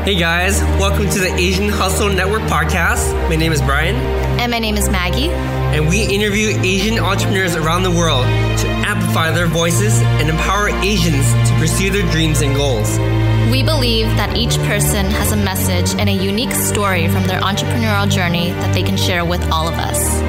Hey guys, welcome to the Asian Hustle Network podcast. My name is Brian. And my name is Maggie. And we interview Asian entrepreneurs around the world to amplify their voices and empower Asians to pursue their dreams and goals. We believe that each person has a message and a unique story from their entrepreneurial journey that they can share with all of us.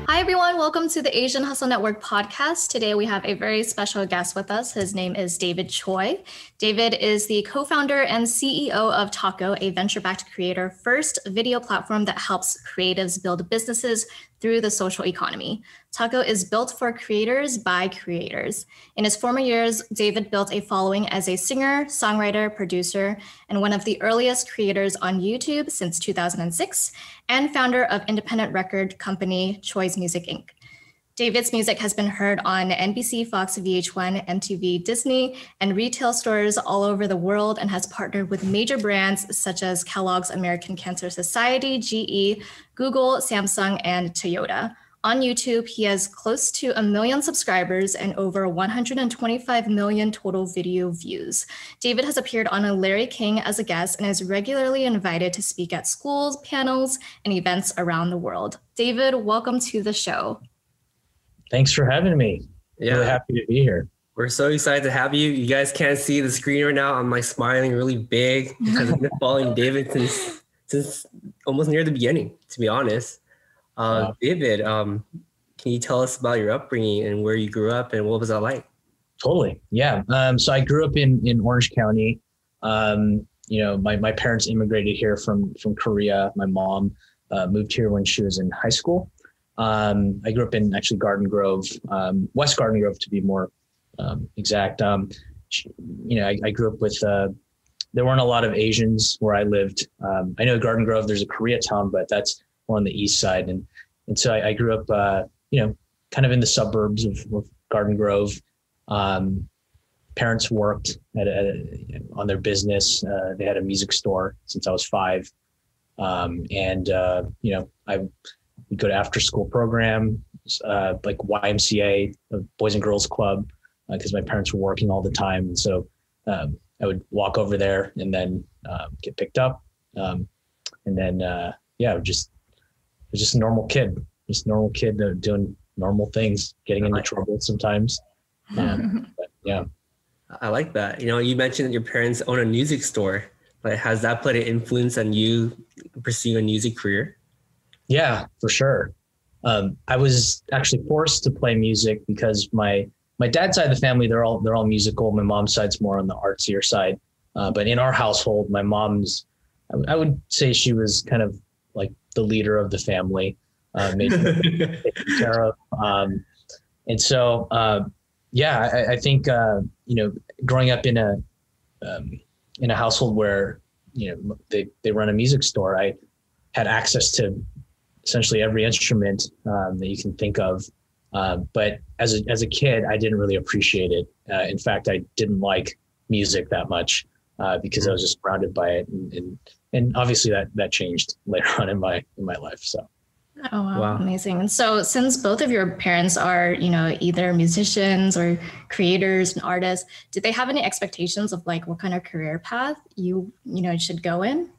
Hi everyone, welcome to the Asian Hustle Network podcast. Today we have a very special guest with us. His name is David Choi. David is the co-founder and CEO of Takko, a venture-backed creator-first video platform that helps creatives build businesses through the social economy. Takko is built for creators by creators. In his former years, David built a following as a singer, songwriter, producer, and one of the earliest creators on YouTube since 2006, and founder of independent record company CHOIS MUSIC INC. David's music has been heard on NBC, Fox, VH1, MTV, Disney, and retail stores all over the world, and has partnered with major brands such as Kellogg's American Cancer Society, GE, Google, Samsung, and Toyota. On YouTube, he has close to 1 million subscribers and over 125 million total video views. David has appeared on a Larry King as a guest and is regularly invited to speak at schools, panels, and events around the world. David, welcome to the show. Thanks for having me. Yeah. Really happy to be here. We're so excited to have you. You guys can't see the screen right now. I'm like smiling really big because I've been following David since almost near the beginning, to be honest. Wow. David, can you tell us about your upbringing and where you grew up and what was that like? Totally. Yeah. So I grew up in Orange County. My parents immigrated here from Korea. My mom moved here when she was in high school. I grew up in actually Garden Grove, West Garden Grove to be more exact. I grew up with, there weren't a lot of Asians where I lived. I know Garden Grove, there's a Koreatown, but that's more on the east side. And so I grew up, kind of in the suburbs of Garden Grove. Parents worked on their business. They had a music store since I was 5. We'd go to after school programs, like YMCA, Boys and Girls Club, because my parents were working all the time. And so I would walk over there and then get picked up. I was just a normal kid, doing normal things, getting into trouble sometimes. Yeah. I like that. You mentioned that your parents own a music store. Like, has that played an influence on you pursuing a music career? Yeah, for sure. I was actually forced to play music because my dad's side of the family, they're all musical. My mom's side's more on the artsier side. But in our household, my mom's, I would say she was kind of like the leader of the family, made taken care of. I think, growing up in a household where, they run a music store, I had access to essentially every instrument that you can think of. But as a kid, I didn't really appreciate it. In fact, I didn't like music that much because I was just surrounded by it. And obviously that changed later on in my life. So. Oh, wow. Amazing. And so since both of your parents are, either musicians or creators and artists, did they have any expectations of like what kind of career path you should go in?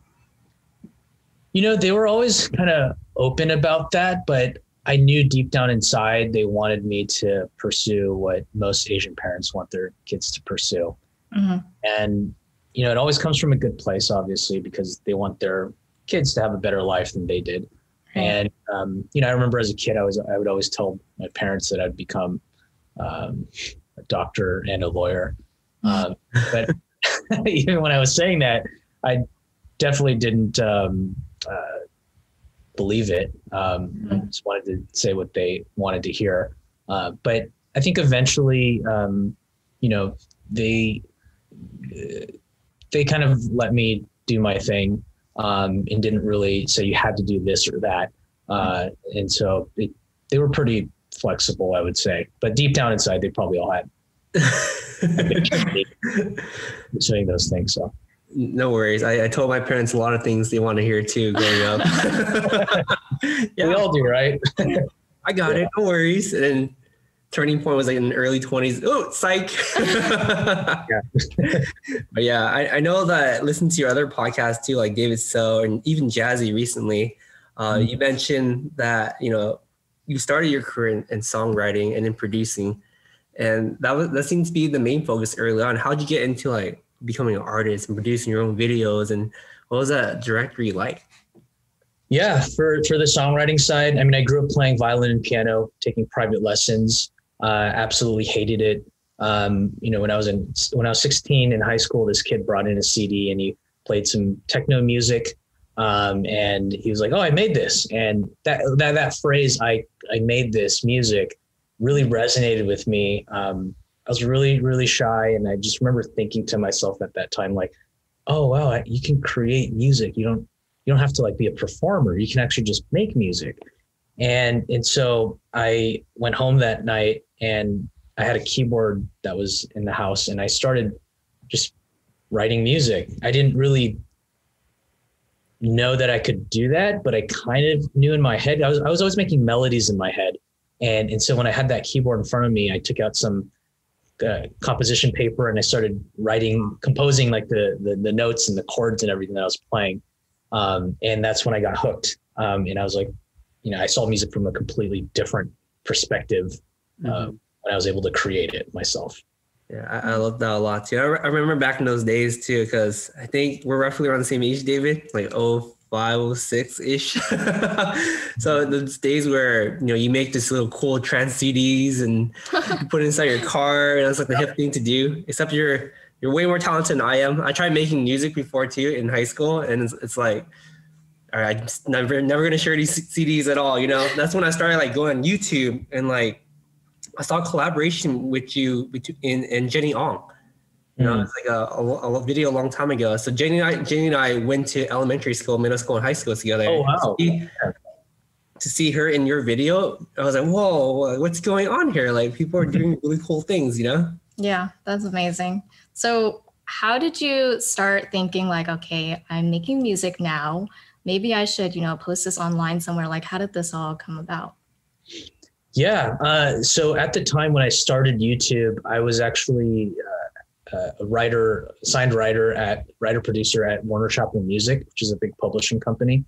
They were always kind of open about that, but I knew deep down inside they wanted me to pursue what most Asian parents want their kids to pursue. Mm-hmm. And, it always comes from a good place, obviously, because they want their kids to have a better life than they did. Right. And, I remember as a kid, I would always tell my parents that I'd become a doctor and a lawyer. But even when I was saying that, I definitely didn't believe it. I just wanted to say what they wanted to hear. But I think eventually, they kind of let me do my thing and didn't really say you had to do this or that. And so they were pretty flexible, I would say. But deep down inside, they probably all had saying those things. So. No worries. I told my parents a lot of things they want to hear too growing up. Yeah. We all do, right? I got it. No worries. And turning point was like in the early 20s. Oh, psych. Yeah. But yeah, I know that listen to your other podcasts too, like David So and even Jazzy recently. You mentioned that, you know, you started your career in songwriting and in producing. And that seems to be the main focus early on. How'd you get into like becoming an artist and producing your own videos? And what was that directory like? Yeah, for the songwriting side, I mean, I grew up playing violin and piano, taking private lessons. Absolutely hated it. You know, when I was 16 in high school, this kid brought in a CD and he played some techno music. And he was like, "Oh, I made this." And that phrase, I made this music, really resonated with me. I was really, really shy. And I just remember thinking to myself at that time, like, oh, wow, you can create music. You don't have to like be a performer. You can actually just make music. And so I went home that night and I had a keyboard that was in the house and I started just writing music. I didn't really know that I could do that, but I kind of knew in my head. I was always making melodies in my head. And so when I had that keyboard in front of me, I took out some composition paper and I started composing like the notes and the chords and everything that I was playing. And that's when I got hooked. And I was like, you know, I saw music from a completely different perspective when I was able to create it myself. Yeah, I love that a lot too. I remember back in those days too, because I think we're roughly around the same age, David, like 05, 06-ish. So those days where, you know, you make this little cool trance CDs and you put it inside your car, and that's like the hip thing to do, except you're way more talented than I am. I tried making music before too in high school, and it's like, all right, I'm just never going to share these CDs at all. You know, that's when I started like going on YouTube and like, I saw a collaboration with you and Jenny Ong. You know, it's like a video a long time ago. So Jenny and I went to elementary school, middle school, and high school together. Oh, wow. To see her in your video, I was like, whoa, what's going on here? Like, people are doing really cool things, you know? Yeah, that's amazing. So how did you start thinking like, okay, I'm making music now. Maybe I should, you know, post this online somewhere. Like, how did this all come about? Yeah. So at the time when I started YouTube, I was actually a signed writer producer at Warner Chappell Music, which is a big publishing company.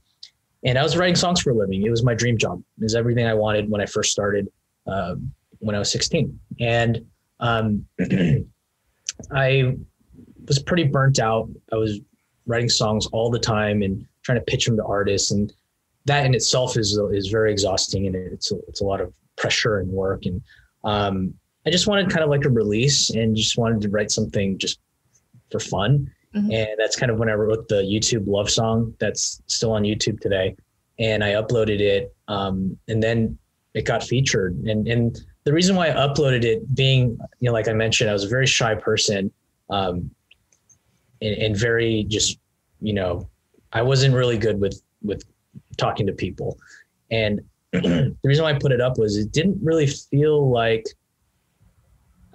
And I was writing songs for a living. It was my dream job. It was everything I wanted when I first started, when I was 16. And I was pretty burnt out. I was writing songs all the time and trying to pitch them to artists. And that in itself is very exhausting. And it's a lot of pressure and work. And I just wanted kind of like a release and just wanted to write something just for fun. Mm-hmm. And that's kind of when I wrote the YouTube love song that's still on YouTube today. And I uploaded it. And then it got featured. And the reason why I uploaded it being, you know, like I mentioned, I was a very shy person and very just, you know, I wasn't really good with talking to people. And the reason why I put it up was it didn't really feel like,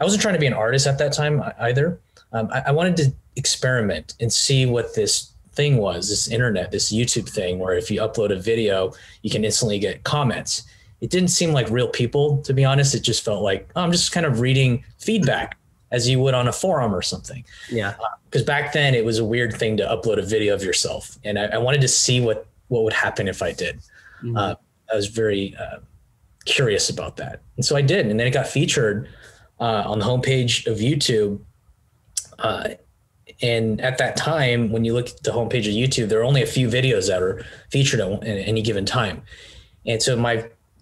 I wasn't trying to be an artist at that time either. I wanted to experiment and see what this thing was, this internet, this YouTube thing, where if you upload a video, you can instantly get comments. It didn't seem like real people, to be honest. It just felt like, oh, I'm just kind of reading feedback as you would on a forum or something. Yeah. Because back then it was a weird thing to upload a video of yourself. And I wanted to see what would happen if I did. Mm-hmm. I was very curious about that. And so I did. And then it got featured on the homepage of YouTube. And at that time, when you look at the homepage of YouTube, there are only a few videos that are featured at any given time. And so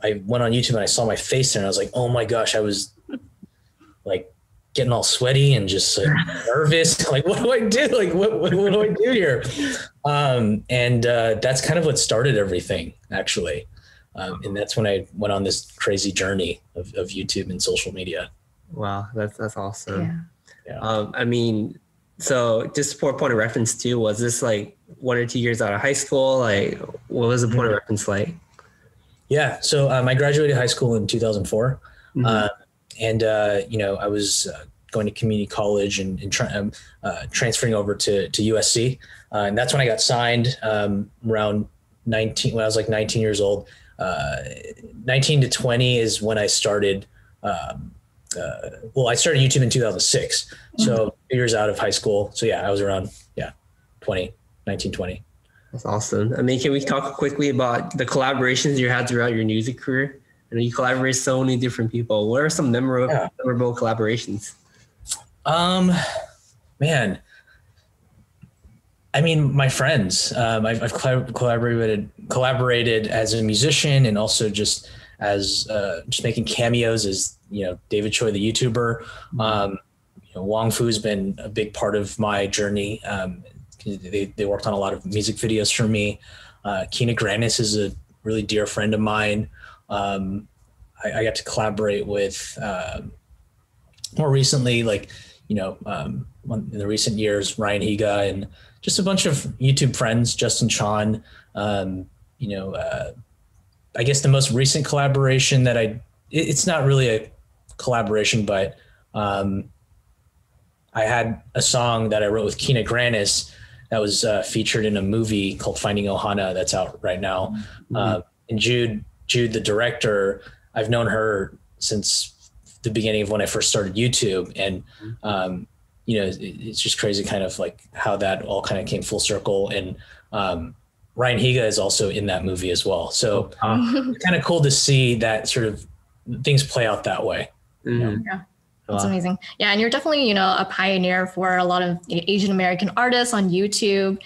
I went on YouTube and I saw my face there and I was like, oh my gosh, I was like getting all sweaty and just like, nervous. Like, what do I do? Like, what do I do here? And that's kind of what started everything, actually. And that's when I went on this crazy journey of YouTube and social media. Wow, that's awesome. Yeah. I mean, so just for a point of reference too, was this like 1 or 2 years out of high school? Like, what was the point of reference like? Yeah. So I graduated high school in 2004. Mm-hmm. And you know, I was going to community college and transferring over to USC. And that's when I got signed around 19, when I was like 19 years old. 19 to 20 is when I started well, I started YouTube in 2006. So 2 years out of high school. So yeah, I was around, 19, 20. That's awesome. I mean, can we talk quickly about the collaborations you had throughout your music career? I know you collaborate with so many different people. What are some memorable collaborations? Man, I mean, my friends, I've collaborated as a musician and also just as just making cameos as, David Choi, the YouTuber. Wong Fu's been a big part of my journey. They worked on a lot of music videos for me. Kina Granis is a really dear friend of mine. I got to collaborate with more recently, in the recent years, Ryan Higa and just a bunch of YouTube friends, Justin Chan. I guess the most recent collaboration that it's not really a collaboration, but I had a song that I wrote with Kina Granis that was featured in a movie called Finding Ohana that's out right now. And Jude, the director, I've known her since the beginning of when I first started YouTube. And, it's just crazy kind of like how that all kind of came full circle. And Ryan Higa is also in that movie as well. So it's kind of cool to see that sort of things play out that way. Yeah. That's amazing. Yeah. And you're definitely, a pioneer for a lot of Asian American artists on YouTube.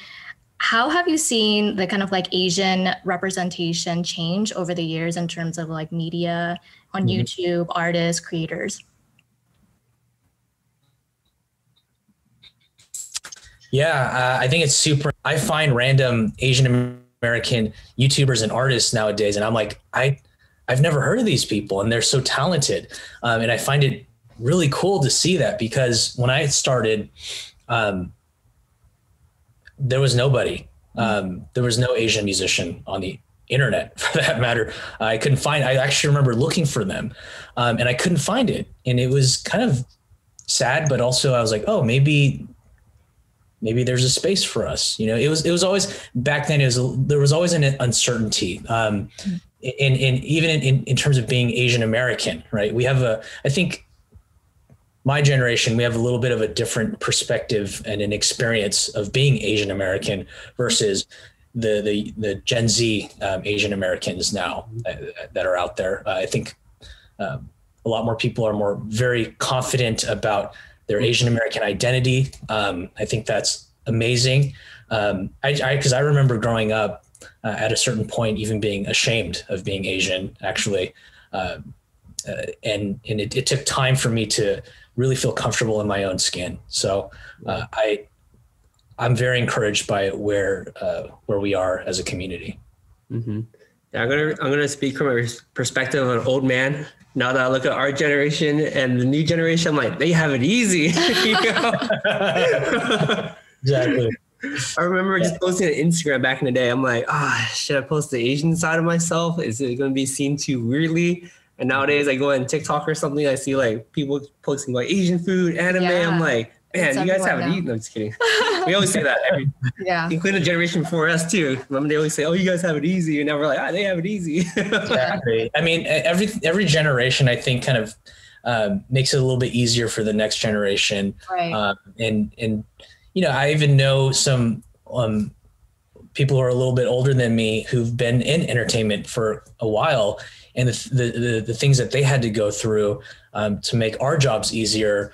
How have you seen the kind of like Asian representation change over the years in terms of like media on YouTube, artists, creators? Yeah, I think it's super. I find random Asian American YouTubers and artists nowadays, and I'm like, I've never heard of these people, and they're so talented. And I find it really cool to see that, because when I started, there was nobody. There was no Asian musician on the internet, for that matter. I actually remember looking for them, and I couldn't find it. And it was kind of sad, but also I was like, oh, maybe there's a space for us. It was always back then, there was always an uncertainty. Even in terms of being Asian American, right? I think my generation, we have a little bit of a different perspective and an experience of being Asian American versus the Gen Z Asian Americans now that are out there. I think a lot more people are very confident about their Asian American identity. I think that's amazing. Because I remember growing up at a certain point, even being ashamed of being Asian, actually. And it took time for me to really feel comfortable in my own skin. So I'm very encouraged by where we are as a community. Mm-hmm. Yeah, I'm gonna speak from a perspective of an old man. Now that I look at our generation and the new generation, I'm like, they have it easy. Exactly. I remember just posting on Instagram back in the day. I'm like, should I post the Asian side of myself? Is it going to be seen too weirdly? And nowadays I go on TikTok or something, I see like people posting like Asian food, anime. Yeah. I'm like, man, you guys haven't eaten. I'm just kidding. We always say that, including the generation before us too. Remember, they always say, "Oh, you guys have it easy," and now we're like, they have it easy. Exactly. I mean, every generation, I think, kind of makes it a little bit easier for the next generation. Right. And I even know some people who are a little bit older than me who've been in entertainment for a while, and the things that they had to go through to make our jobs easier.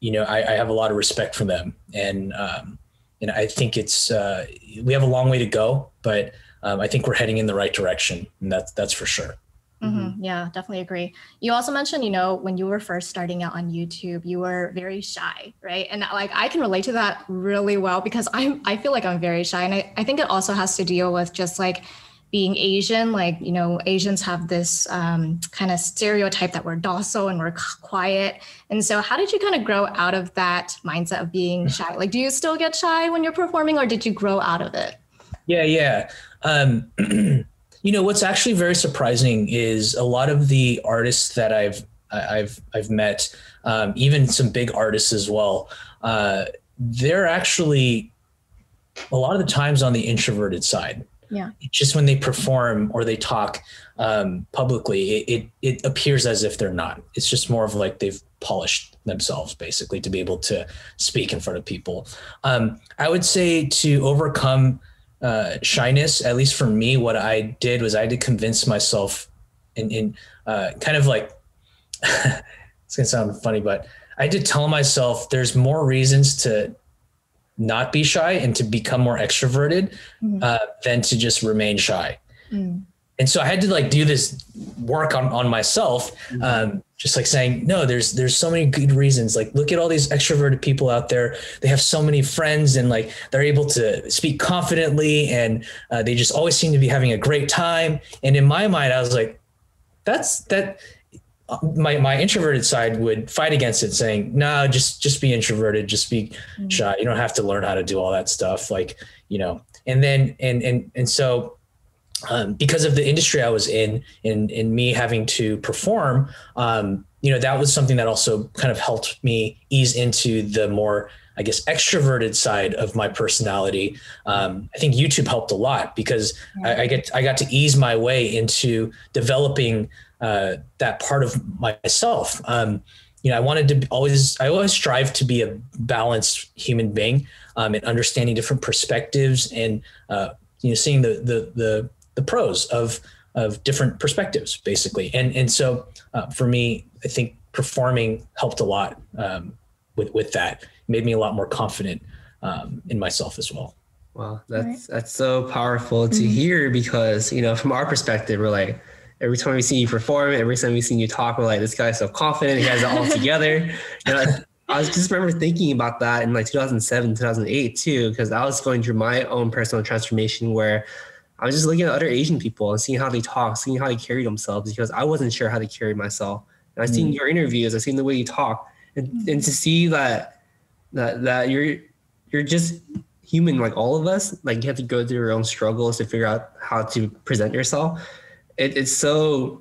I have a lot of respect for them, and I think we have a long way to go, but I think we're heading in the right direction, and that's for sure. Mm-hmm. Yeah, definitely agree. You also mentioned, when you were first starting out on YouTube, you were very shy, right? And like, I can relate to that really well, because I feel like I'm very shy. And I think it also has to deal with just like being Asian, like, Asians have this kind of stereotype that we're docile and we're quiet. And so how did you kind of grow out of that mindset of being shy? Like, do you still get shy when you're performing, or did you grow out of it? Yeah. What's actually very surprising is a lot of the artists that I've met, even some big artists as well. They're actually a lot of the times on the introverted side. Yeah. Just when they perform or they talk publicly, it appears as if they're not. It's just more of like they've polished themselves basically to be able to speak in front of people. I would say to overcome shyness, at least for me, what I did was I had to convince myself in kind of like, it's gonna sound funny, but I had to tell myself there's more reasons to not be shy and to become more extroverted than to just remain shy. And so I had to like do this work on myself, just like saying, no, there's so many good reasons. Like, look at all these extroverted people out there. They have so many friends and like, they're able to speak confidently and they just always seem to be having a great time. And in my mind, I was like, my introverted side would fight against it, saying, no, just be introverted, just be shy. You don't have to learn how to do all that stuff. Like, you know, and then, and so, because of the industry I was in me having to perform, you know, that was something that also kind of helped me ease into the more, I guess, extroverted side of my personality. I think YouTube helped a lot because I got to ease my way into developing that part of myself. You know, I always strive to be a balanced human being, and understanding different perspectives and, you know, seeing the pros of different perspectives basically. And so, for me, I think performing helped a lot, with that. It made me a lot more confident, in myself as well. Wow. That's so powerful to hear because, you know, from our perspective, we're like, every time we see you perform, every time we see you talk, we're like, this guy's so confident. He has it all together. And I was just remember thinking about that in like 2007, 2008 too, because I was going through my own personal transformation where I was just looking at other Asian people and seeing how they talk, seeing how they carry themselves because I wasn't sure how to carry myself. And I've seen your interviews, I've seen the way you talk and to see that you're just human like all of us, like you have to go through your own struggles to figure out how to present yourself. It's so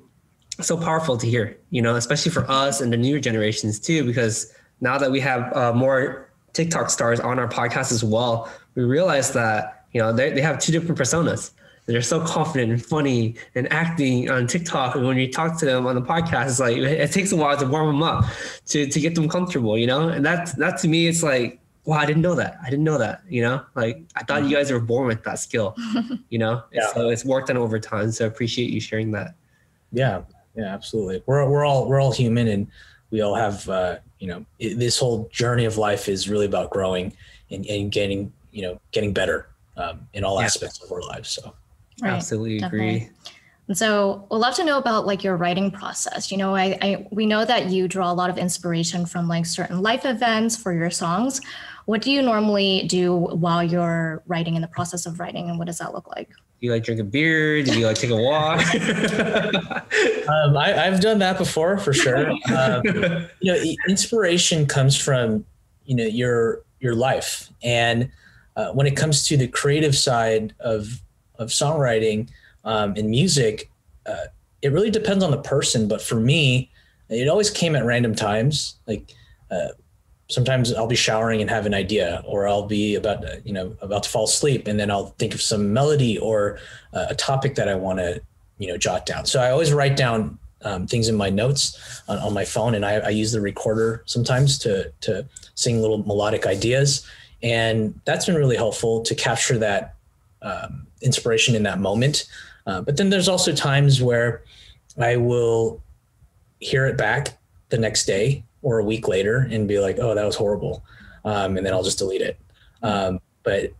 powerful to hear, you know, especially for us and the newer generations too, because now that we have more TikTok stars on our podcast as well, we realize that, you know, they have two different personas. They're so confident and funny and acting on TikTok. And when you talk to them on the podcast, it's like, it takes a while to warm them up to get them comfortable, you know? And that to me, it's like, wow, I didn't know that, you know, like I thought you guys were born with that skill, you know? Yeah. So it's worked on over time. So I appreciate you sharing that. Yeah, absolutely. We're all human and we all have, you know, this whole journey of life is really about growing and getting better, in all aspects of our lives. So. Right, absolutely definitely agree. And so we'd love to know about like your writing process. You know, we know that you draw a lot of inspiration from like certain life events for your songs. What do you normally do while you're writing, in the process of writing, and what does that look like? Do you like drink a beer? Do you like take a walk? I've done that before for sure. You know, inspiration comes from, you know, your life. And when it comes to the creative side of songwriting and music, it really depends on the person. But for me, it always came at random times. Like sometimes I'll be showering and have an idea, or I'll be about to fall asleep, and then I'll think of some melody or a topic that I want to, you know, jot down. So I always write down things in my notes on my phone, and I use the recorder sometimes to sing little melodic ideas, and that's been really helpful to capture that inspiration in that moment. But then there's also times where I will hear it back the next day or a week later and be like, oh, that was horrible. And then I'll just delete it. But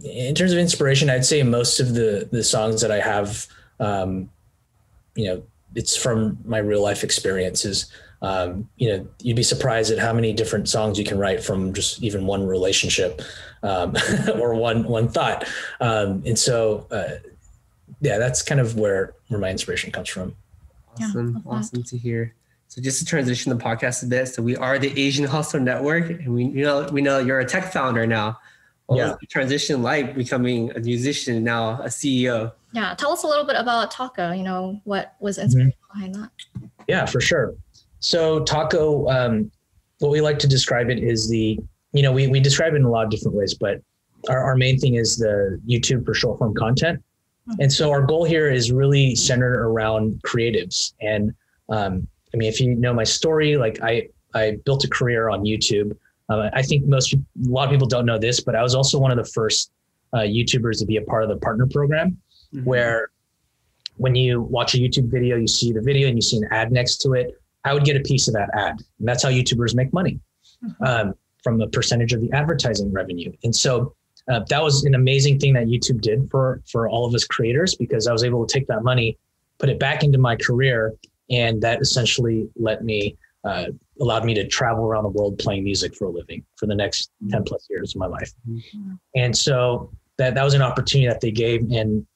in terms of inspiration, I'd say most of the songs that I have, you know, it's from my real life experiences. You know, you'd be surprised at how many different songs you can write from just even one relationship, or one thought. And so, yeah, that's kind of where my inspiration comes from. Awesome to hear. So just to transition the podcast a bit. So we are the Asian Hustle Network, and we know you're a tech founder now. What was the transition like becoming a musician, now a CEO? Yeah. Tell us a little bit about Takko, you know, what was inspiration behind that? Yeah, for sure. So Takko, what we like to describe it is we describe it in a lot of different ways, but our main thing is the YouTube for short form content. And so our goal here is really centered around creatives. And I mean, if you know my story, like I built a career on YouTube. I think a lot of people don't know this, but I was also one of the first YouTubers to be a part of the partner program, where when you watch a YouTube video, you see the video and you see an ad next to it. I would get a piece of that ad. And that's how YouTubers make money, from a percentage of the advertising revenue. And so that was an amazing thing that YouTube did for all of us creators, because I was able to take that money, put it back into my career. And that essentially allowed me to travel around the world playing music for a living for the next 10 plus years of my life. And so that was an opportunity that they gave. And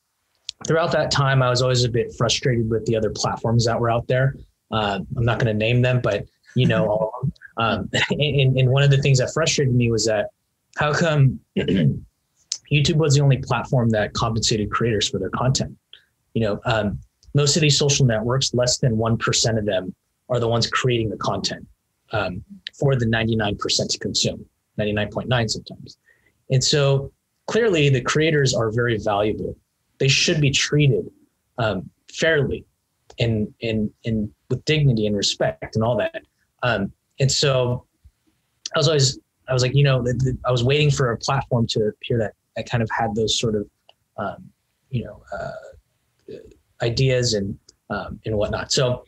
throughout that time, I was always a bit frustrated with the other platforms that were out there. I'm not going to name them, but you know, all of them. And one of the things that frustrated me was that how come YouTube was the only platform that compensated creators for their content? You know, most of these social networks, less than 1% of them are the ones creating the content for the 99% to consume, 99.9 sometimes. And so clearly the creators are very valuable. They should be treated fairly and with dignity and respect and all that. And so I was like, you know, I was waiting for a platform to appear that kind of had those sort of, ideas and whatnot. So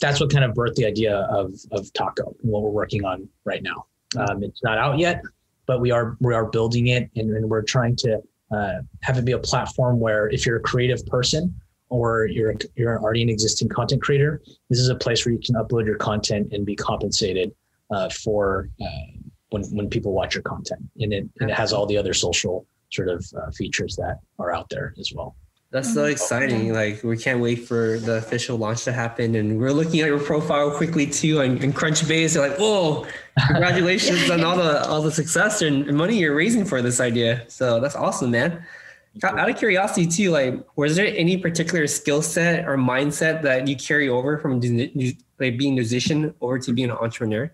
that's what kind of birthed the idea of Takko and what we're working on right now. It's not out yet, but we are building it, and we're trying to have it be a platform where if you're a creative person or you're already an existing content creator, this is a place where you can upload your content and be compensated for when people watch your content. And it has all the other social sort of features that are out there as well. That's so exciting. Like, we can't wait for the official launch to happen. And we're looking at your profile quickly too on Crunchbase. They're like, whoa, congratulations on all the success and money you're raising for this idea. So that's awesome, man. Out of curiosity too, like, was there any particular skill set or mindset that you carry over from being a musician over to being an entrepreneur?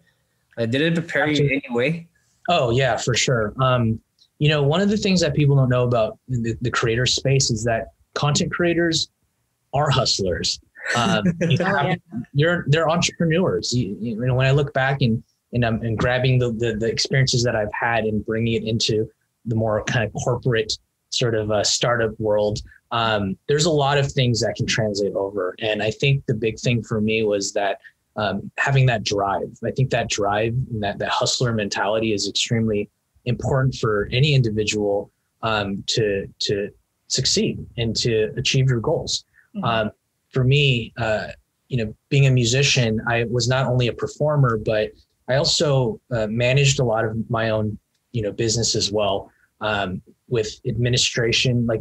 Did it prepare you in any way? Oh yeah, for sure. You know, one of the things that people don't know about the creator space is that content creators are hustlers. They're entrepreneurs. You know, when I look back and I'm grabbing the experiences that I've had and bringing it into the more kind of corporate sort of startup world, there's a lot of things that can translate over. And I think the big thing for me was that having that drive. I think that drive and that hustler mentality is extremely important for any individual to succeed and to achieve your goals. For me, you know, being a musician, I was not only a performer, but I also managed a lot of my own, you know, business as well, with administration, like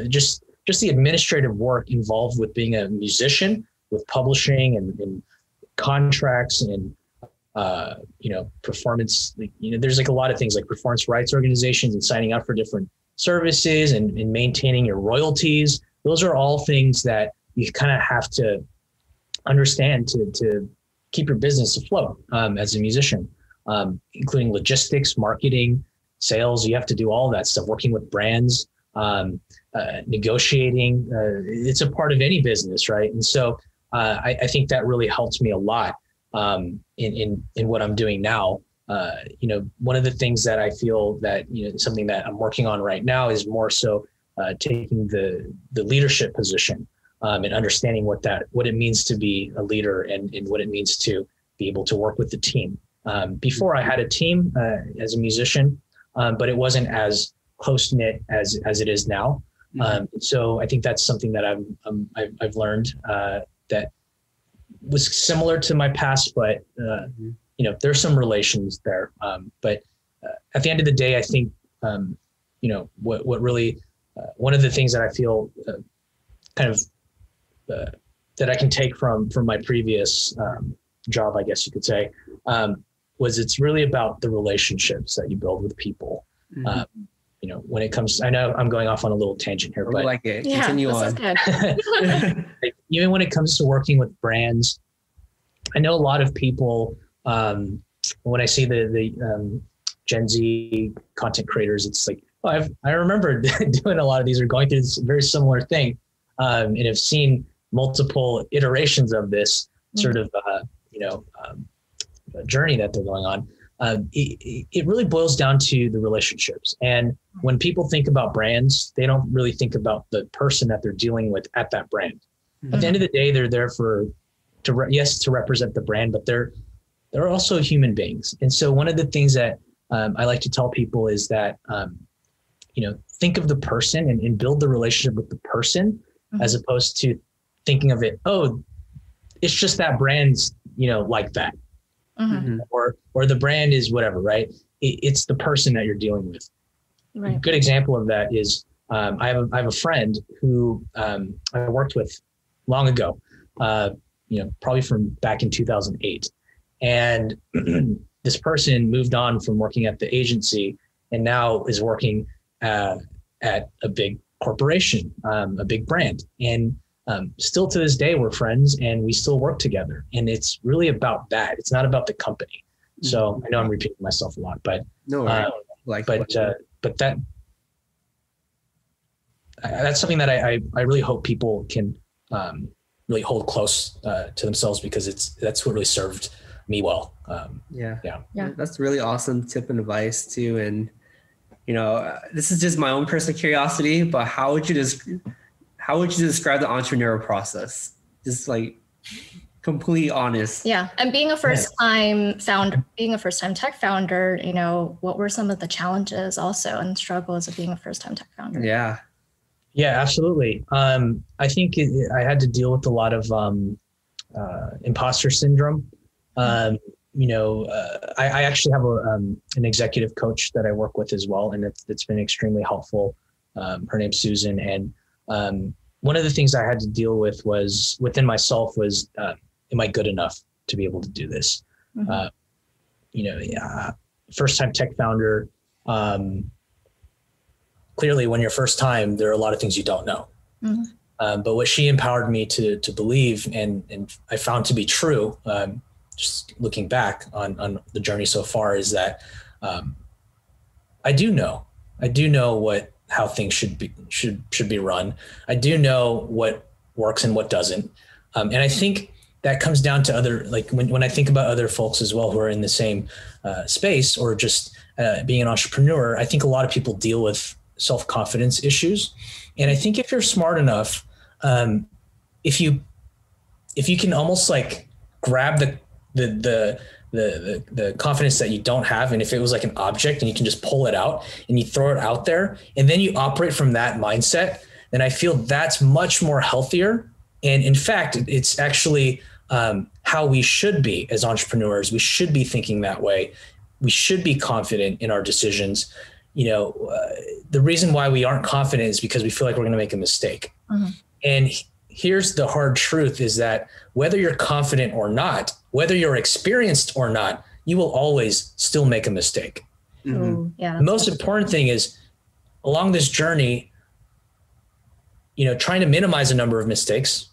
just the administrative work involved with being a musician, with publishing and contracts and you know, performance. You know, there's like a lot of things like performance rights organizations and signing up for different services and maintaining your royalties. Those are all things that you kind of have to understand to keep your business afloat as a musician, including logistics, marketing, sales. You have to do all that stuff, working with brands, negotiating. It's a part of any business, right? And so I think that really helps me a lot in what I'm doing now. You know, one of the things that I feel that, you know, something that I'm working on right now is more so taking the leadership position and understanding what it means to be a leader and what it means to be able to work with the team. Before I had a team as a musician, but it wasn't as close knit as it is now. So I think that's something that I've learned that was similar to my past, but you know, there's some relations there. But at the end of the day, I think you know, what really one of the things that I feel kind of that I can take from my previous job, I guess you could say, was it's really about the relationships that you build with people. You know, when it comes, I know I'm going off on a little tangent here, but like it. Continue on. Like, even when it comes to working with brands, I know a lot of people, when I see the Gen Z content creators, it's like, oh, I remember doing a lot of these or going through this very similar thing, and have seen multiple iterations of this sort of, journey that they're going on. It really boils down to the relationships. And when people think about brands, they don't really think about the person that they're dealing with at that brand. At the end of the day, they're there to represent the brand, but they're also human beings. And so one of the things that I like to tell people is that, think of the person and build the relationship with the person, as opposed to thinking of it, oh, it's just that brand's, like that. Or the brand is whatever, right? It's the person that you're dealing with. Right. A good example of that is I have a friend who I worked with long ago, probably from back in 2008. And this person moved on from working at the agency and now is working at a big corporation, a big brand. And still to this day, we're friends and we still work together. And it's really about that. It's not about the company. So I know I'm repeating myself a lot, but that's something that I really hope people can really hold close to themselves, because that's what really served me well. That's a really awesome tip and advice too. And this is just my own personal curiosity, but how would you describe the entrepreneurial process? Just like completely honest. Yeah. And being a first-time tech founder, what were some of the challenges also and struggles of being a first-time tech founder? Yeah. Yeah, absolutely. I think I had to deal with a lot of imposter syndrome. I actually have an executive coach that I work with as well, and it's been extremely helpful. Her name's Susan, and one of the things I had to deal with was within myself was, am I good enough to be able to do this? First-time tech founder. Clearly, when you're first time, there are a lot of things you don't know. But what she empowered me to believe, and I found to be true, just looking back on the journey so far, is that I do know how things should be run. I do know what works and what doesn't. And I think that comes down to other, like when I think about other folks as well who are in the same space, or just being an entrepreneur, I think a lot of people deal with self-confidence issues. And I think if you're smart enough, if you can almost like grab the confidence that you don't have, and if it was like an object and you can just pull it out and you throw it out there, and then you operate from that mindset, then I feel that's much more healthier. And in fact, it's actually how we should be as entrepreneurs. We should be thinking that way. We should be confident in our decisions. The reason why we aren't confident is because we feel like we're going to make a mistake. And here's the hard truth, is that whether you're confident or not, whether you're experienced or not, you will always still make a mistake. The most important thing is, along this journey, trying to minimize the number of mistakes.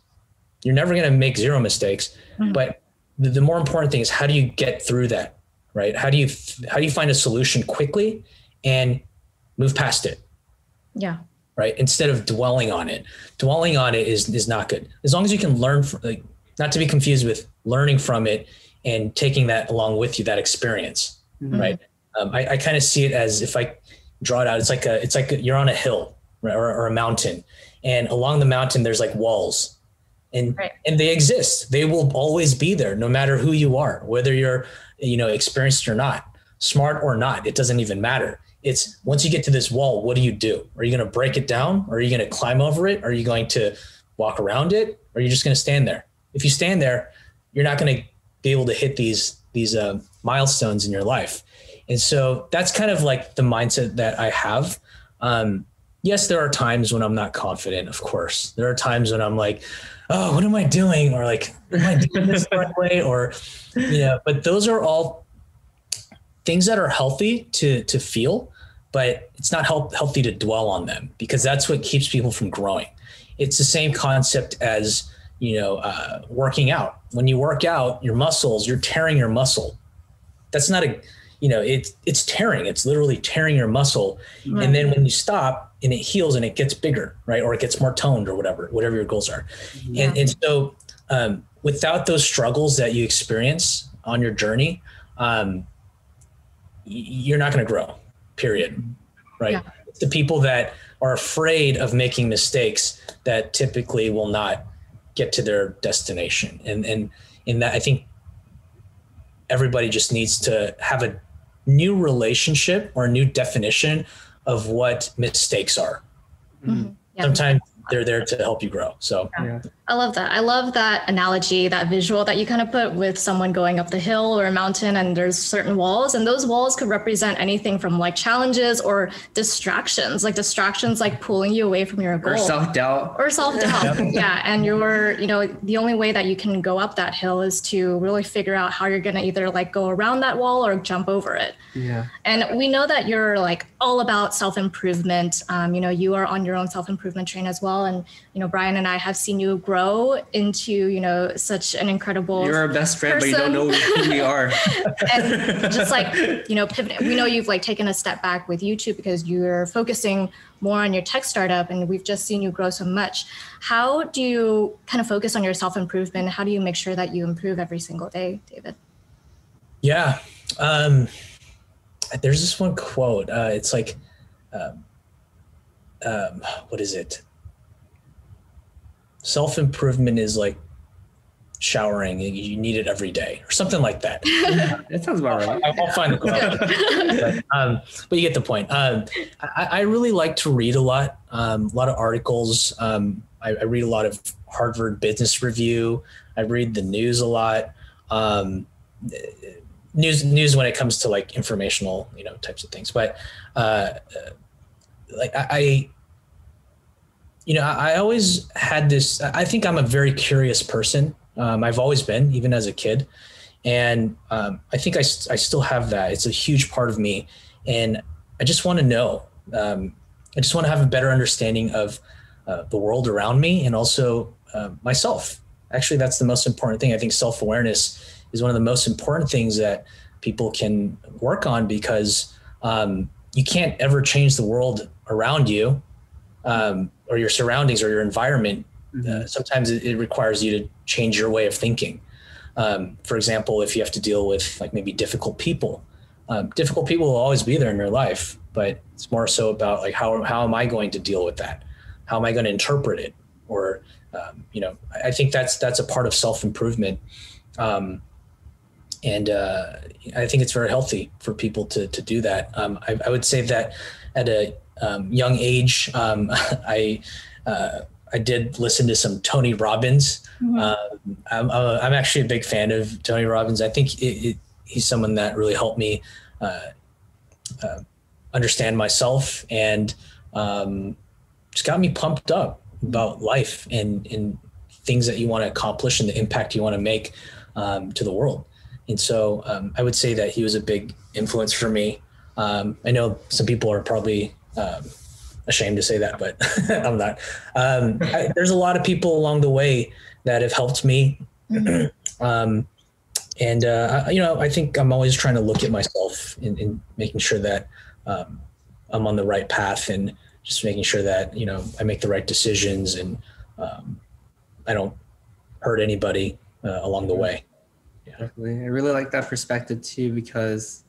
You're never going to make zero mistakes, but the more important thing is, how do you get through that, right? How do you find a solution quickly and move past it? Yeah. Right. Instead of dwelling on it. Dwelling on it is not good. As long as you can learn from, not to be confused with learning from it and taking that along with you, that experience. Right. I kind of see it as, if I draw it out, it's like you're on a hill, right, or a mountain, and along the mountain, there's like walls, and they exist. They will always be there, no matter who you are, whether you're, experienced or not, smart or not, it doesn't even matter. It's once you get to this wall, what do you do? Are you going to break it down? Or are you going to climb over it? Are you going to walk around it? Or are you just going to stand there? If you stand there, you're not going to be able to hit these milestones in your life. And so that's kind of like the mindset that I have. Yes, there are times when I'm not confident, of course. There are times when I'm like, oh, what am I doing? Or like, am I doing this the right way? Or, but those are all things that are healthy to feel, but it's not healthy to dwell on them, because that's what keeps people from growing. It's the same concept as, working out. When you work out your muscles, you're tearing your muscle. That's not it's tearing. It's literally tearing your muscle. Right. And then when you stop and it heals and it gets bigger, right? Or it gets more toned or whatever your goals are. Yeah. And so without those struggles that you experience on your journey, you're not going to grow, period. Right. Yeah. It's the people that are afraid of making mistakes that typically will not get to their destination. And in that, I think everybody just needs to have a new relationship or a new definition of what mistakes are. Mm-hmm. Yeah. Sometimes they're there to help you grow. So yeah. I love that. I love that analogy, that visual that you kind of put with someone going up the hill or a mountain and there's certain walls, and those walls could represent anything from like challenges or distractions like pulling you away from your goal. Or self-doubt. Yeah. And the only way that you can go up that hill is to really figure out how you're going to either like go around that wall or jump over it. Yeah. And we know that you're like all about self-improvement. You are on your own self-improvement train as well. And, Brian and I have seen you grow into, such an incredible You're our best friend, person. But you don't know who we are. And just like, pivoting. We know you've like taken a step back with YouTube because you're focusing more on your tech startup, and we've just seen you grow so much. How do you kind of focus on your self-improvement? How do you make sure that you improve every single day, David? Yeah. There's this one quote. It's like, what is it? Self-improvement is like showering. You need it every day or something like that. That sounds about right. I'll find the quote. But you get the point. I really like to read a lot of articles. I read a lot of Harvard Business Review. I read the news a lot. News when it comes to like informational, types of things. But I always had this, I think I'm a very curious person. I've always been, even as a kid. And I think I still have that. It's a huge part of me. And I just want to know. I just want to have a better understanding of the world around me and also myself. Actually, that's the most important thing. I think self-awareness is one of the most important things that people can work on, because you can't ever change the world around you. Or your surroundings or your environment. Sometimes it requires you to change your way of thinking. For example, if you have to deal with like maybe difficult people will always be there in your life, but it's more so about like, how am I going to deal with that? How am I going to interpret it? Or, I think that's a part of self-improvement. And I think it's very healthy for people to do that. I would say that at a young age, I did listen to some Tony Robbins. Mm-hmm. I'm actually a big fan of Tony Robbins. I think he's someone that really helped me understand myself and just got me pumped up about life and things that you want to accomplish and the impact you want to make to the world. And so I would say that he was a big influence for me. I know some people are probably ashamed to say that, but I'm not. There's a lot of people along the way that have helped me. Mm-hmm. I think I'm always trying to look at myself and making sure that I'm on the right path, and just making sure that, I make the right decisions and I don't hurt anybody along the way. Yeah. Definitely. I really like that perspective too, because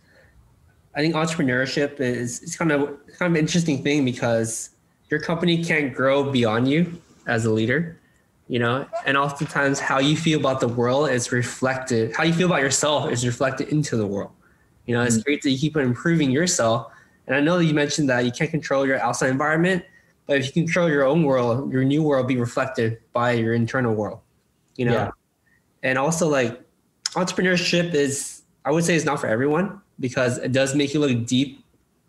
I think entrepreneurship is kind of an interesting thing, because your company can't grow beyond you as a leader, and oftentimes how you feel about the world is reflected, how you feel about yourself is reflected into the world. It's great that you keep on improving yourself. And I know that you mentioned that you can't control your outside environment, but if you control your own world, your new world will be reflected by your internal world, Yeah. And also, like, entrepreneurship I would say is not for everyone, because it does make you look deep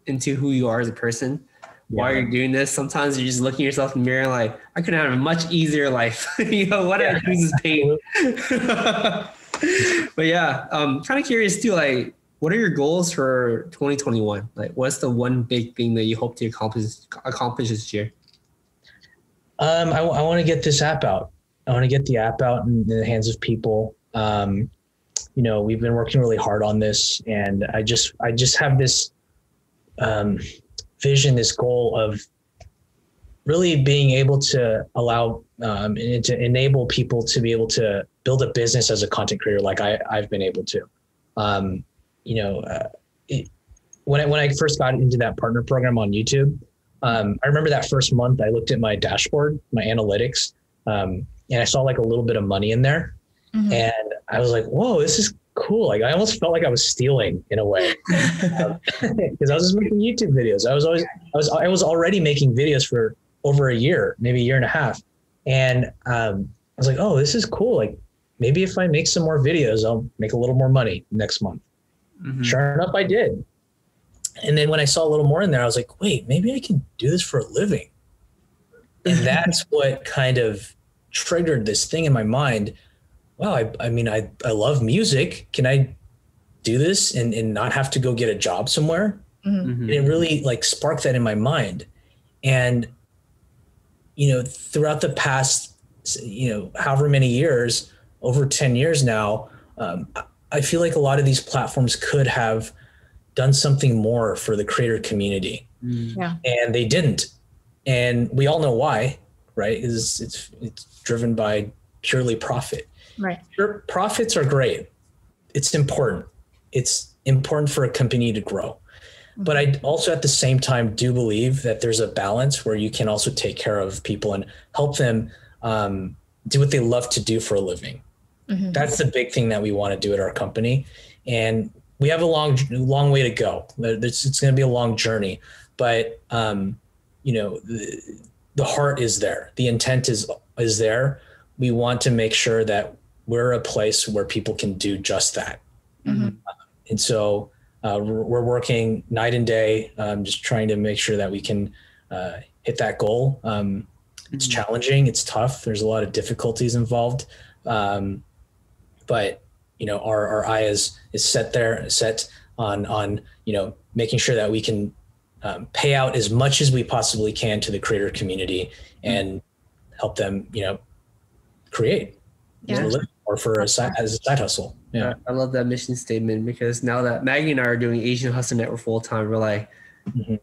into who you are as a person. Yeah. While you're doing this, sometimes you're just looking at yourself in the mirror like, I could have a much easier life. What I choose is pain. But yeah, kind of curious too, like, what are your goals for 2021? Like, what's the one big thing that you hope to accomplish this year? I want to get this app out. I want to get the app out in the hands of people. we've been working really hard on this, and I just have this vision, this goal of really being able to allow and to enable people to be able to build a business as a content creator, like I've been able to. When I first got into that partner program on YouTube, I remember that first month I looked at my dashboard, my analytics, and I saw like a little bit of money in there. Mm-hmm. And I was like, whoa, this is cool. Like I almost felt like I was stealing in a way, because I was just making YouTube videos. I was already making videos for over a year, maybe a year and a half. And I was like, oh, this is cool. Like maybe if I make some more videos, I'll make a little more money next month. Mm-hmm. Sure enough, I did. And then when I saw a little more in there, I was like, wait, maybe I can do this for a living. And that's what kind of triggered this thing in my mind. Wow, I love music. Can I do this and not have to go get a job somewhere? Mm-hmm. And it really like sparked that in my mind. And, throughout the past, however many years, over 10 years now, I feel like a lot of these platforms could have done something more for the creator community. Yeah. And they didn't. And we all know why, right? It's driven by purely profit. Right. Sure, profits are great. It's important. It's important for a company to grow. Mm-hmm. But I also at the same time do believe that there's a balance where you can also take care of people and help them do what they love to do for a living. Mm-hmm. That's the big thing that we want to do at our company. And we have a long way to go. It's going to be a long journey, but the heart is there. The intent is there. We want to make sure that we're a place where people can do just that. Mm-hmm. And so we're working night and day, just trying to make sure that we can hit that goal. It's challenging. It's tough. There's a lot of difficulties involved. But our eye is set on making sure that we can pay out as much as we possibly can to the creator community and help them, create or for as a side hustle. Yeah. I love that mission statement, because now that Maggie and I are doing Asian Hustle Network full time, we're like, mm-hmm.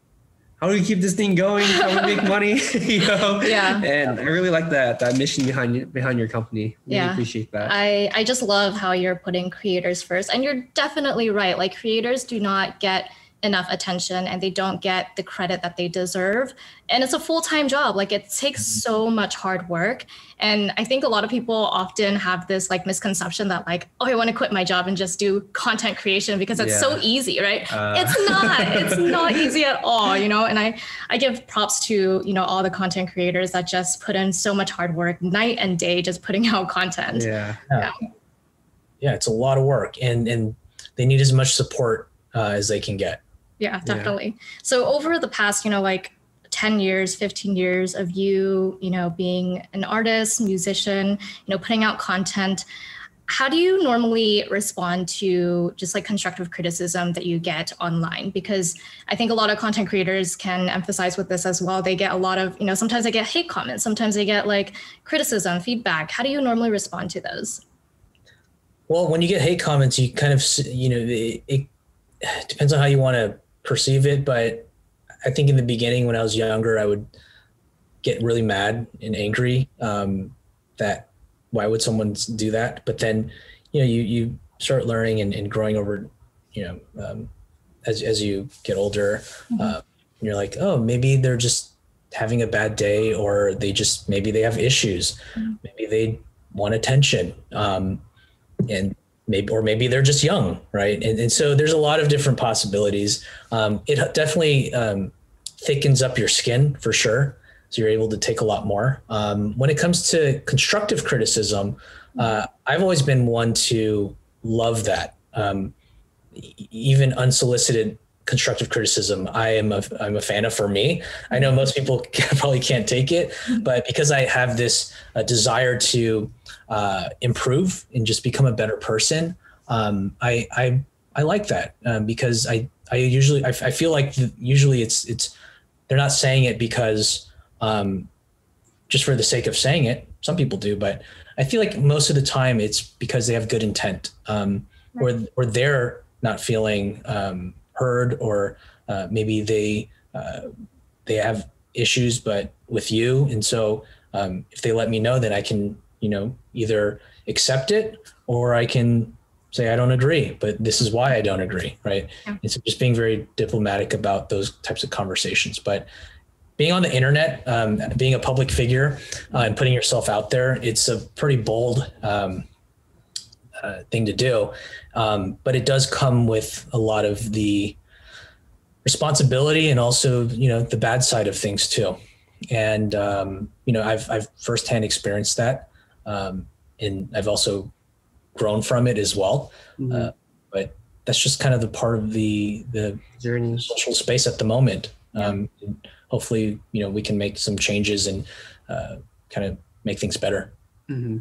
How do we keep this thing going? How do we make money? Yeah. And I really like that mission behind your company. Really appreciate that. I just love how you're putting creators first. And you're definitely right. Like creators do not get enough attention and they don't get the credit that they deserve. And it's a full-time job. Like it takes so much hard work. And I think a lot of people often have this like misconception that like, oh, I want to quit my job and just do content creation because it's so easy, right? It's not easy at all, and I give props to, all the content creators that just put in so much hard work night and day, just putting out content. Yeah, it's a lot of work and they need as much support as they can get. Yeah, definitely. Yeah. So over the past, like 10 years, 15 years of you, being an artist, musician, putting out content, how do you normally respond to just like constructive criticism that you get online? Because I think a lot of content creators can emphasize with this as well. They get a lot of, sometimes they get hate comments, sometimes they get like criticism, feedback. How do you normally respond to those? Well, when you get hate comments, you kind of, it depends on how you want to perceive it. But I think in the beginning, when I was younger, I would get really mad and angry that why would someone do that? But then, you start learning and growing over, as you get older, you're like, oh, maybe they're just having a bad day, or maybe they have issues. Maybe they want attention. And maybe they're just young, right? And so there's a lot of different possibilities. It definitely thickens up your skin for sure. So you're able to take a lot more. When it comes to constructive criticism, I've always been one to love that. Even unsolicited constructive criticism, I'm a fan of. For me, I know most people probably can't take it, but because I have this desire to improve and just become a better person, I like that because I feel like usually it's they're not saying it because just for the sake of saying it. some people do, but I feel like most of the time it's because they have good intent, or they're not feeling heard, or maybe they have issues, but with you. And so if they let me know, then I can, either accept it, or I can say, I don't agree, but this is why I don't agree. Right. Yeah. And so just being very diplomatic about those types of conversations. But being on the internet, being a public figure, and putting yourself out there, it's a pretty bold thing to do. But it does come with a lot of the responsibility, and also, the bad side of things too. And, I've firsthand experienced that. And I've also grown from it as well. Mm-hmm. But that's just kind of the part of the journey, social space at the moment. Yeah. Hopefully, we can make some changes and kind of make things better. Mm-hmm.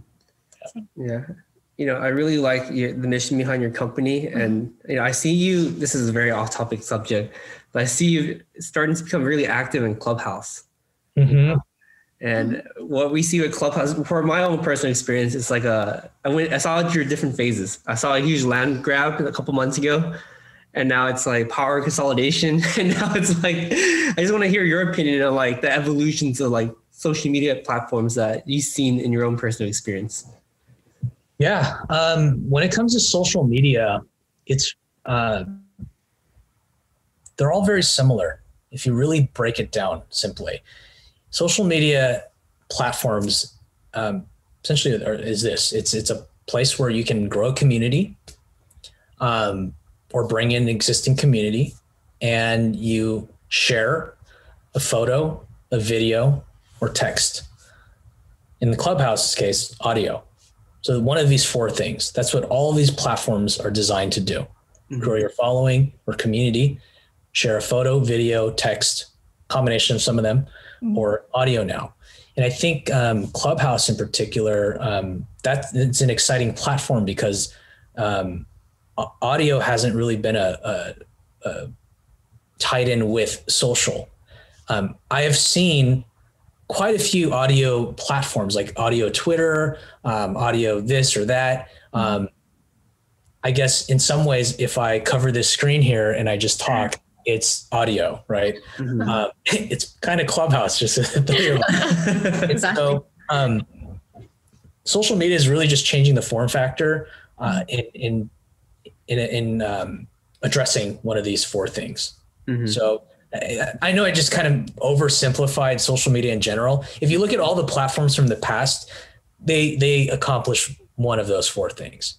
Yeah. I really like the mission behind your company. And, I see you, this is a very off topic subject, but I see you starting to become really active in Clubhouse. Mm-hmm. And what we see with Clubhouse, for my own personal experience, it's like I saw your different phases. I saw a huge land grab a couple months ago, and now it's like power consolidation. And now it's like, I just want to hear your opinion on like the evolutions of like social media platforms that you've seen in your own personal experience. Yeah. When it comes to social media, it's, they're all very similar. If you really break it down simply, social media platforms, essentially is this, it's a place where you can grow a community, or bring in an existing community, and you share a photo, a video, or text. In the Clubhouse's case, audio. So one of these four things, that's what all of these platforms are designed to do. Mm-hmm. Grow your following or community, share a photo, video, text, combination of some of them, mm-hmm. or audio now. And I think Clubhouse in particular, it's an exciting platform because audio hasn't really been a tied in with social. I have seen quite a few audio platforms like audio Twitter, audio this or that. I guess in some ways, if I cover this screen here and I just talk, it's audio, right? Mm-hmm. It's kind of Clubhouse, just exactly. So social media is really just changing the form factor in addressing one of these four things. Mm-hmm. So I know I just kind of oversimplified social media in general. If you look at all the platforms from the past, they accomplish one of those four things.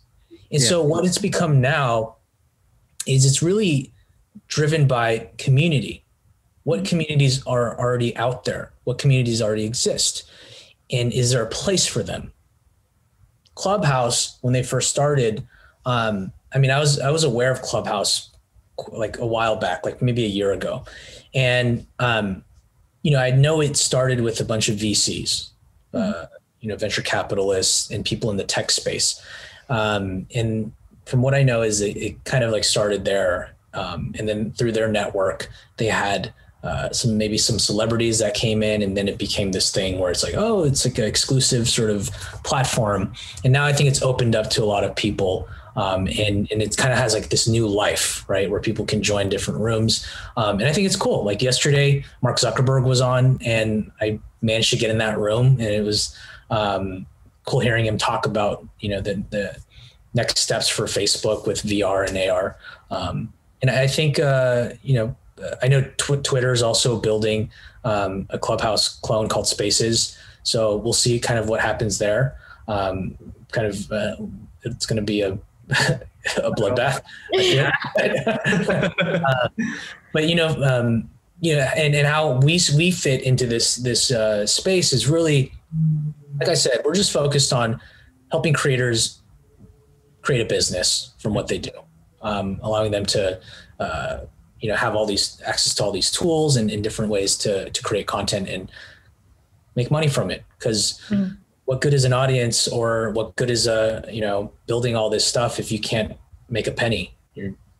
And so what it's become now is it's really driven by community. What communities are already out there? What communities already exist? And is there a place for them? Clubhouse, when they first started, I was aware of Clubhouse like a while back, like maybe a year ago. And, I know it started with a bunch of VCs, venture capitalists and people in the tech space. And from what I know is it kind of like started there. And then through their network, they had some celebrities that came in, and then it became this thing where it's like, oh, it's like an exclusive sort of platform. And now I think it's opened up to a lot of people. And it kind of has like this new life, right, where people can join different rooms. And I think it's cool. Like yesterday, Mark Zuckerberg was on, and I managed to get in that room, and it was cool hearing him talk about, the next steps for Facebook with VR and AR. And I think, I know Twitter is also building a Clubhouse clone called Spaces. So we'll see kind of what happens there. It's going to be a bloodbath. And how we fit into this space is really, like I said, we're just focused on helping creators create a business from what they do, allowing them to have all these access to all these tools and different ways to create content and make money from it. Because what good is an audience, or what good is building all this stuff if you can't make a penny?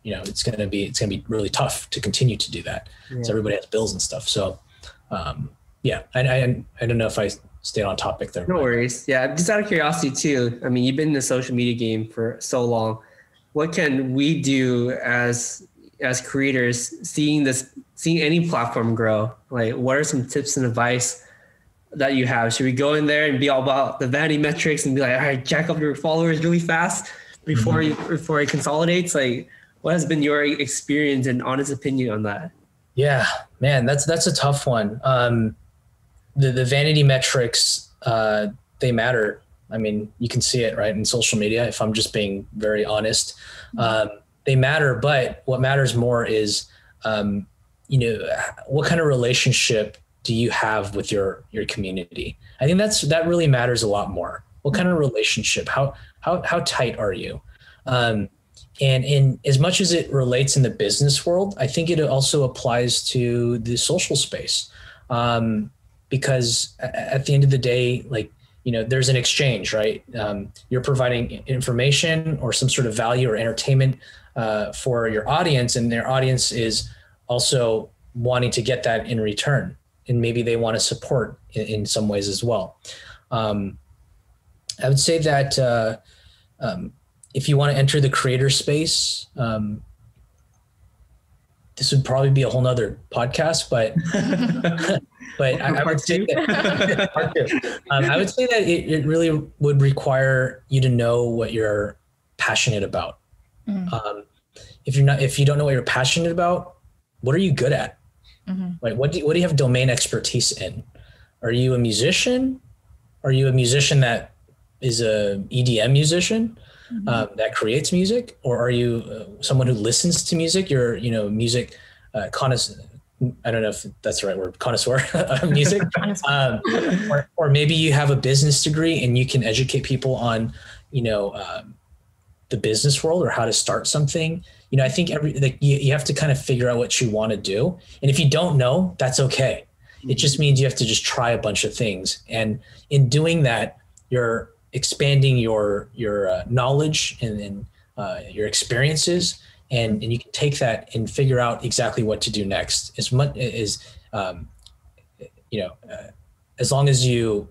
It's going to be really tough to continue to do that. Yeah. So everybody has bills and stuff. So I don't know if I stayed on topic there. No worries. Yeah, just out of curiosity too. I mean, you've been in the social media game for so long. What can we do as creators, seeing any platform grow? Like, what are some tips and advice that you have? Should we go in there and be all about the vanity metrics and be like, all right, jack up your followers really fast before it consolidates? Like, what has been your experience and honest opinion on that? Yeah, man, that's a tough one. The vanity metrics, they matter. I mean, you can see it right in social media. If I'm just being very honest, they matter. But what matters more is, what kind of relationship do you have with your community? I think that really matters a lot more. What kind of relationship? How tight are you? And in as much as it relates in the business world, I think it also applies to the social space, because at the end of the day, like, there's an exchange, right? You're providing information or some sort of value or entertainment for your audience, and their audience is also wanting to get that in return. And maybe they want to support in some ways as well. I would say that if you want to enter the creator space, this would probably be a whole nother podcast, but I would say that, I would say that it really would require you to know what you're passionate about. If you don't know what you're passionate about, what are you good at? Like, what do you have domain expertise in? Are you a musician? Are you a musician that is a EDM musician that creates music? Or are you someone who listens to music? You're, music connoisseur. I don't know if that's the right word, connoisseur of music. Or maybe you have a business degree and you can educate people on, the business world or how to start something. I think you have to kind of figure out what you want to do. And if you don't know, that's okay. It just means you have to just try a bunch of things. And in doing that, you're expanding your knowledge and your experiences. And you can take that and figure out exactly what to do next. As much as, as long as you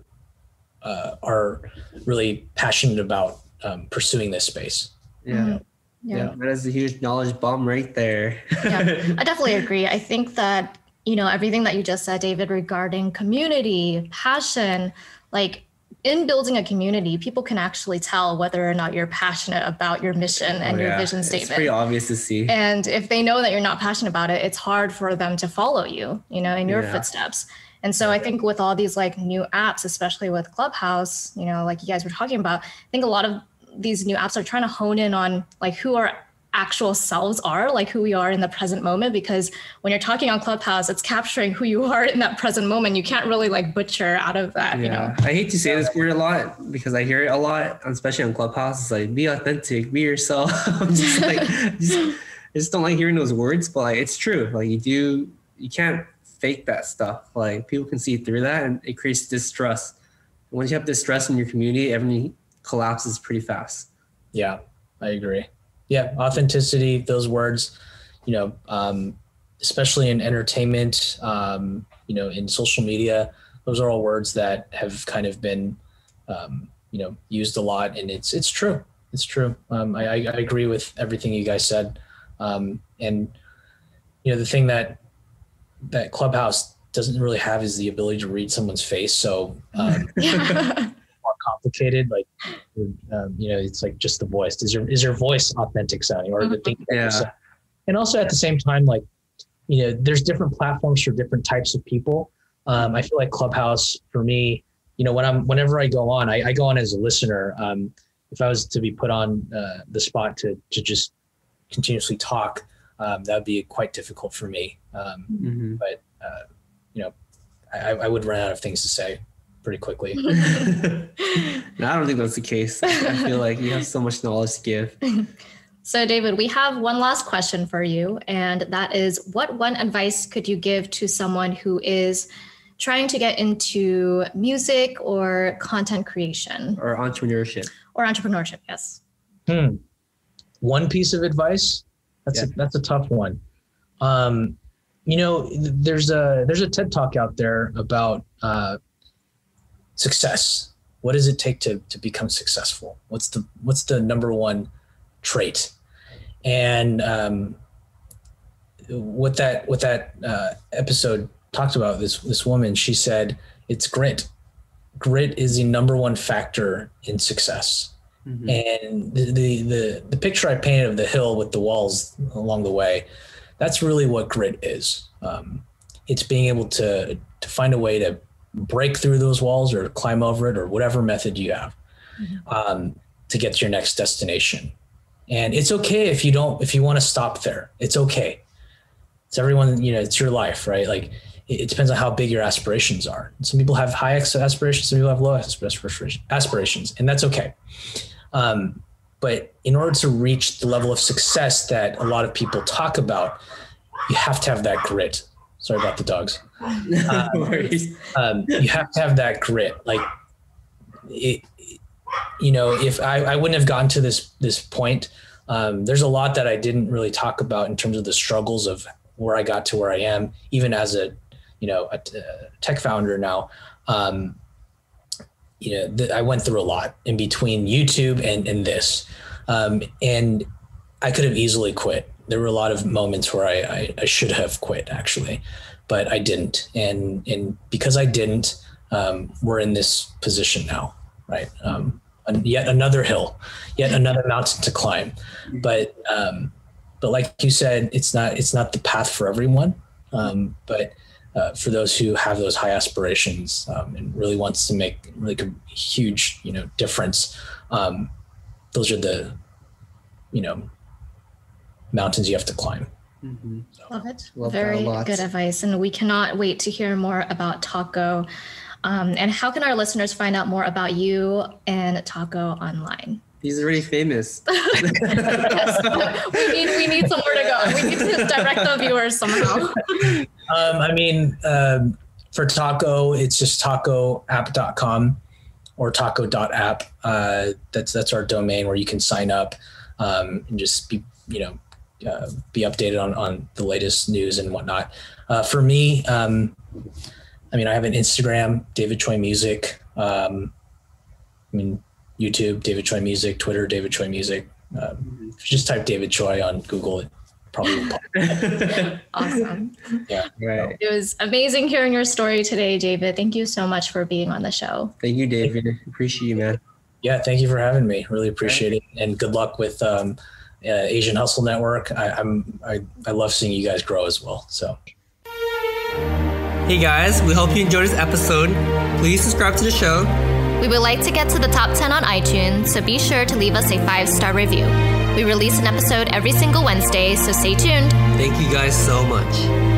are really passionate about pursuing this space. Yeah. That is a huge knowledge bomb right there. Yeah, I definitely agree. I think that, everything that you just said, David, regarding community, passion, like, in building a community, people can actually tell whether or not you're passionate about your mission and your vision statement. It's pretty obvious to see. And if they know that you're not passionate about it, it's hard for them to follow you, in your footsteps. And so I think with all these like new apps, especially with Clubhouse, like you guys were talking about, I think a lot of these new apps are trying to hone in on like who our actual selves are, like who we are in the present moment, because when you're talking on Clubhouse, it's capturing who you are in that present moment. You can't really like butcher out of that, I hate to say this word a lot because I hear it a lot, especially on Clubhouse. It's like, be authentic, be yourself. I'm just like, I just don't like hearing those words, but like, it's true. Like you can't fake that stuff. Like people can see through that and it creates distrust. Once you have distrust in your community, everything collapses pretty fast. Yeah, I agree. Yeah, authenticity, those words, especially in entertainment, in social media, those are all words that have kind of been, used a lot, and it's true. It's true. I agree with everything you guys said. And, the thing that Clubhouse doesn't really have is the ability to read someone's face. So, more complicated, like, it's like just the voice. Is your voice authentic sounding, or the thing? And also at the same time, like, there's different platforms for different types of people. I feel like Clubhouse for me, whenever I go on, I go on as a listener. If I was to be put on the spot to just continuously talk, that would be quite difficult for me. But I would run out of things to say pretty quickly. No, I don't think that's the case. I feel like you have so much knowledge to give. So David, we have one last question for you, and that is, what one advice could you give to someone who is trying to get into music or content creation? Or entrepreneurship. Yes. One piece of advice? That's a tough one. There's a TED Talk out there about success. What does it take to become successful? What's the number one trait? And what that episode talked about, this woman, she said, it's grit. Grit is the number one factor in success. Mm-hmm. And the picture I painted of the hill with the walls along the way, that's really what grit is. It's being able to find a way to break through those walls or climb over it or whatever method you have, to get to your next destination. And it's okay if you want to stop there. It's okay. It's everyone, it's your life, right? Like it depends on how big your aspirations are. Some people have high aspirations, some people have low aspirations, and that's okay. But in order to reach the level of success that a lot of people talk about, you have to have that grit. Sorry about the dogs. No worries. You have to have that grit. Like, if I wouldn't have gotten to this point, there's a lot that I didn't really talk about in terms of the struggles of where I got to where I am, even as a tech founder now. I went through a lot in between YouTube and this, and I could have easily quit. There were a lot of moments where I should have quit, actually, but I didn't. And because I didn't, we're in this position now, right? Yet another hill, yet another mountain to climb. But like you said, it's not the path for everyone. But for those who have those high aspirations and really wants to make like a huge, difference, those are the, mountains you have to climb. Mm-hmm. Love it. Love Very good advice. And we cannot wait to hear more about Takko. And how can our listeners find out more about you and Takko online? He's already famous. Yes. We need somewhere to go. We need to direct the viewers somehow. For Takko, it's just takkoapp.com or takko.app. That's our domain where you can sign up and just be updated on the latest news and whatnot. For me, I have an Instagram, David Choi Music. YouTube, David Choi Music, Twitter, David Choi Music. If you just type David Choi on Google, it probably will pop up. Awesome. Yeah. Right. It was amazing hearing your story today, David. Thank you so much for being on the show. Thank you, David. Appreciate you, man. Yeah, thank you for having me. Really appreciate it. And good luck with Asian Hustle Network. I love seeing you guys grow as well. So. Hey guys, we hope you enjoyed this episode. Please subscribe to the show. We would like to get to the top 10 on iTunes, so be sure to leave us a 5-star review. We release an episode every single Wednesday, so stay tuned. Thank you guys so much.